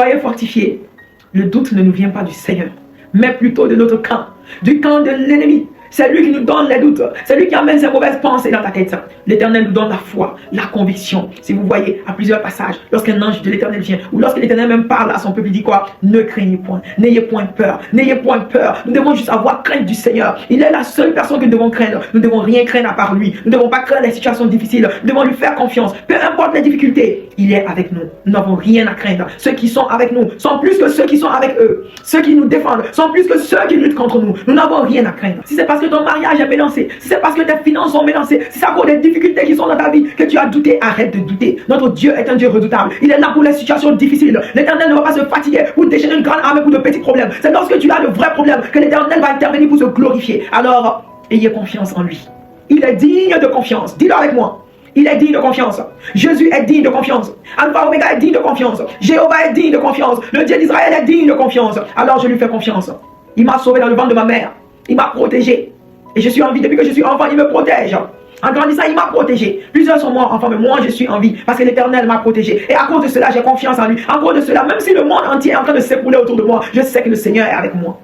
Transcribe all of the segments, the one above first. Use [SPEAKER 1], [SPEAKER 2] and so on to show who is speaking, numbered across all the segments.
[SPEAKER 1] Soyez fortifiés. Le doute ne nous vient pas du Seigneur, mais plutôt de notre camp, du camp de l'ennemi. C'est lui qui nous donne les doutes. C'est lui qui amène ses mauvaises pensées dans ta tête. L'Éternel nous donne la foi, la conviction. Si vous voyez à plusieurs passages, lorsqu'un ange de l'Éternel vient, ou lorsque l'Éternel même parle à son peuple, il dit quoi? Ne craignez point, n'ayez point peur, n'ayez point peur. Nous devons juste avoir crainte du Seigneur. Il est la seule personne que nous devons craindre. Nous ne devons rien craindre à part lui. Nous ne devons pas craindre les situations difficiles. Nous devons lui faire confiance. Peu importe les difficultés, il est avec nous. Nous n'avons rien à craindre. Ceux qui sont avec nous sont plus que ceux qui sont avec eux. Ceux qui nous défendent sont plus que ceux qui luttent contre nous. Nous n'avons rien à craindre. Si c'est parce que ton mariage est mélangé, si c'est parce que tes finances sont mélangées, si c'est à cause des difficultés qui sont dans ta vie que tu as douté, arrête de douter. Notre Dieu est un Dieu redoutable. Il est là pour les situations difficiles. L'Éternel ne va pas se fatiguer pour déchaîner une grande armée pour de petits problèmes. C'est lorsque tu as de vrais problèmes que l'Éternel va intervenir pour se glorifier. Alors, ayez confiance en lui. Il est digne de confiance. Dis-le avec moi. Il est digne de confiance. Jésus est digne de confiance. Alpha Omega est digne de confiance. Jéhovah est digne de confiance. Le Dieu d'Israël est digne de confiance. Alors je lui fais confiance. Il m'a sauvé dans le ventre de ma mère. Il m'a protégé. Et je suis en vie. Depuis que je suis enfant, il me protège. En grandissant, il m'a protégé. Plusieurs sont morts enfants, mais moi je suis en vie. Parce que l'Éternel m'a protégé. Et à cause de cela, j'ai confiance en lui. À cause de cela, même si le monde entier est en train de s'écrouler autour de moi, je sais que le Seigneur est avec moi.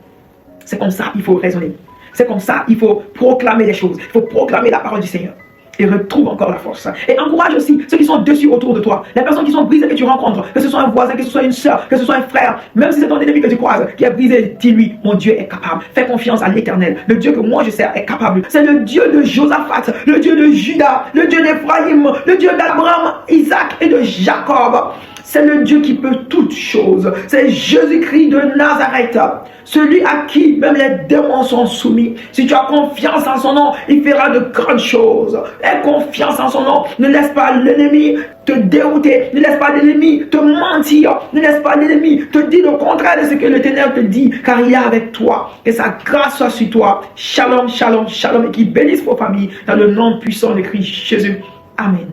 [SPEAKER 1] C'est comme ça qu'il faut raisonner. C'est comme ça qu'il faut proclamer les choses. Il faut proclamer la parole du Seigneur. Et retrouve encore la force. Et encourage aussi ceux qui sont dessus autour de toi. Les personnes qui sont brisées que tu rencontres. Que ce soit un voisin, que ce soit une soeur, que ce soit un frère. Même si c'est ton ennemi que tu croises qui est brisé, dis-lui, mon Dieu est capable. Fais confiance à l'Éternel. Le Dieu que moi je sers est capable. C'est le Dieu de Josaphat, le Dieu de Judas, le Dieu d'Éphraïm, le Dieu d'Abraham, Isaac et de Jacob. C'est le Dieu qui peut toutes choses. C'est Jésus-Christ de Nazareth. Celui à qui même les démons sont soumis. Si tu as confiance en son nom, il fera de grandes choses. Aie confiance en son nom. Ne laisse pas l'ennemi te dérouter. Ne laisse pas l'ennemi te mentir. Ne laisse pas l'ennemi te dire le contraire de ce que le ténèbre te dit. Car il est avec toi. Que sa grâce soit sur toi. Shalom, shalom, shalom. Et qu'il bénisse vos familles. Dans le nom puissant de Christ Jésus. Amen.